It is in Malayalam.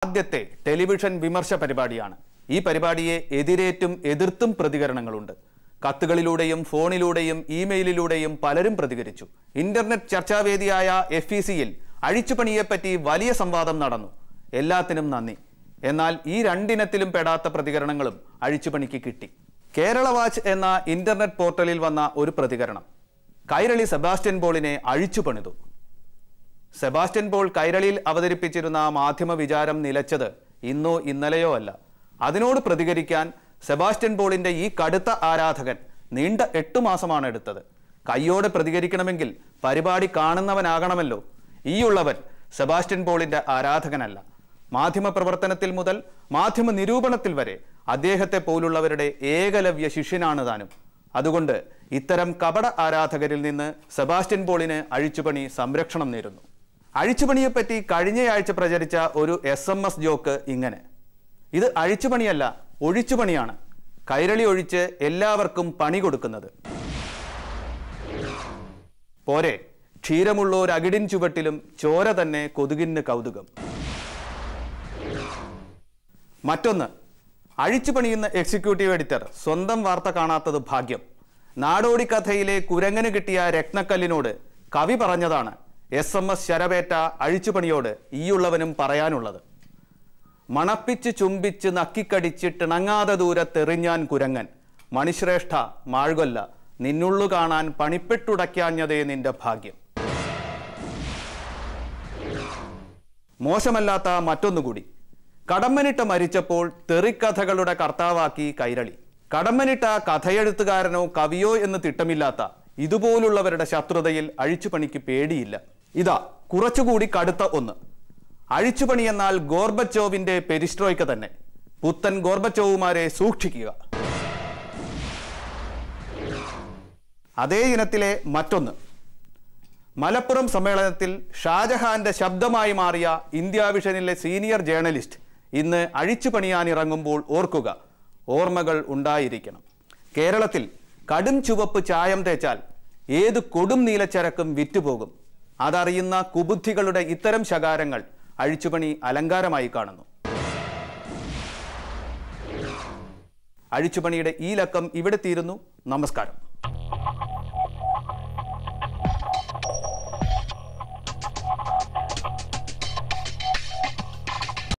ആദ്യത്തെ ടെലിവിഷൻ വിമർശ പരിപാടിയാണ്. ഈ പരിപാടിയെ എതിരേറ്റും എതിർത്തും പ്രതികരണങ്ങളുണ്ട്. കത്തുകളിലൂടെയും ഫോണിലൂടെയും ഇമെയിലിലൂടെയും പലരും പ്രതികരിച്ചു. ഇന്റർനെറ്റ് ചർച്ചാവേദിയായ FECയിൽ അഴിച്ചുപണിയെപ്പറ്റി വലിയ സംവാദം നടന്നു. എല്ലാത്തിനും നന്ദി. എന്നാൽ ഈ രണ്ടിനത്തിലും പെടാത്ത പ്രതികരണങ്ങളും അഴിച്ചുപണിക്ക് കിട്ടി. കേരള വാച്ച് എന്ന ഇന്റർനെറ്റ് പോർട്ടലിൽ വന്ന ഒരു പ്രതികരണം: കൈരളി സെബാസ്റ്റ്യൻ പോളിനെ അഴിച്ചുപണിതു. സെബാസ്റ്റ്യൻ പോൾ കൈരളിയിൽ അവതരിപ്പിച്ചിരുന്ന മാധ്യമ വിചാരം നിലച്ചത് ഇന്നോ ഇന്നലെയോ അല്ല. അതിനോട് പ്രതികരിക്കാൻ സെബാസ്റ്റ്യൻ പോളിന്റെ ഈ കടുത്ത ആരാധകൻ നീണ്ട 8 മാസമാണ് എടുത്തത്. കയ്യോടെ പ്രതികരിക്കണമെങ്കിൽ പരിപാടി കാണുന്നവനാകണമല്ലോ. ഈയുള്ളവൻ സെബാസ്റ്റ്യൻ പോളിന്റെ ആരാധകനല്ല. മാധ്യമ പ്രവർത്തനത്തിൽ മുതൽ മാധ്യമ നിരൂപണത്തിൽ വരെ അദ്ദേഹത്തെ പോലുള്ളവരുടെ ഏകലവ്യ ശിഷ്യനാണ് താനും. അതുകൊണ്ട് ഇത്തരം കപട ആരാധകരിൽ നിന്ന് സെബാസ്റ്റ്യൻ പോളിന് അഴിച്ചുപണി സംരക്ഷണം നേരുന്നു. അഴിച്ചുപണിയെപ്പറ്റി കഴിഞ്ഞയാഴ്ച പ്രചരിച്ച ഒരു SMS ജോക്ക് ഇങ്ങനെ: ഇത് അഴിച്ചുപണിയല്ല, ഒഴിച്ചുപണിയാണ്. കൈരളി ഒഴിച്ച് എല്ലാവർക്കും പണി കൊടുക്കുന്നത്. പോരെ, ക്ഷീരമുള്ളോരകിടിൻ ചുവട്ടിലും ചോര തന്നെ കൊതുകിന് കൗതുകം. മറ്റൊന്ന്, അഴിച്ചുപണിയുന്ന എക്സിക്യൂട്ടീവ് എഡിറ്റർ സ്വന്തം വാർത്ത കാണാത്തത് ഭാഗ്യം. നാടോടി കഥയിലെ കുരങ്ങന് കിട്ടിയ രത്നക്കല്ലിനോട് കവി പറഞ്ഞതാണ് SMS ശരവേറ്റ അഴിച്ചുപണിയോട് ഈയുള്ളവനും പറയാനുള്ളത്. മണപ്പിച്ച് ചുംബിച്ച് നക്കിക്കടിച്ചിട്ടിണങ്ങാതെ ദൂരത്തെറിഞ്ഞാൻ കുരങ്ങൻ, മണിശ്രേഷ്ഠ മാഴ്കൊല്ല, നിന്നുള്ളു കാണാൻ പണിപ്പെട്ടുടയ്ക്കാഞ്ഞതേ നിന്റെ ഭാഗ്യം. മോശമല്ലാത്ത മറ്റൊന്നുകൂടി: കടമ്മനിട്ട മരിച്ചപ്പോൾ തെറിക്കഥകളുടെ കർത്താവാക്കി കൈരളി. കടമ്മനിട്ട കഥയെഴുത്തുകാരനോ കവിയോ എന്ന് തിട്ടമില്ലാത്ത ഇതുപോലുള്ളവരുടെ ശത്രുതയിൽ അഴിച്ചുപണിക്ക് പേടിയില്ല. ഇതാ കുറച്ചുകൂടി കടുത്ത ഒന്ന്: അഴിച്ചുപണി എന്നാൽ ഗോർബച്ചോവിന്റെ പെരിസ്ട്രോയ്ക്ക തന്നെ. പുത്തൻ ഗോർബച്ചോവുമാരെ സൂക്ഷിക്കുക. അതേ ഇനത്തിലെ മറ്റൊന്ന്: മലപ്പുറം സമ്മേളനത്തിൽ ഷാജഹാന്റെ ശബ്ദമായി മാറിയ ഇന്ത്യ വിഷനിലെ സീനിയർ ജേർണലിസ്റ്റ് ഇന്ന് അഴിച്ചുപണിയാനിറങ്ങുമ്പോൾ ഓർക്കുക, ഓർമ്മകൾ ഉണ്ടായിരിക്കണം. കേരളത്തിൽ കടും ചുവപ്പ് ചായം തേച്ചാൽ ഏത് കൊടും നീലച്ചരക്കും വിറ്റുപോകും. അതറിയുന്ന കുബുദ്ധികളുടെ ഇത്തരം ശകാരങ്ങൾ അഴിച്ചുപണി അലങ്കാരമായി കാണുന്നു. അഴിച്ചുപണിയുടെ ഈ ലക്കം ഇവിടെ തീരുന്നു. നമസ്കാരം.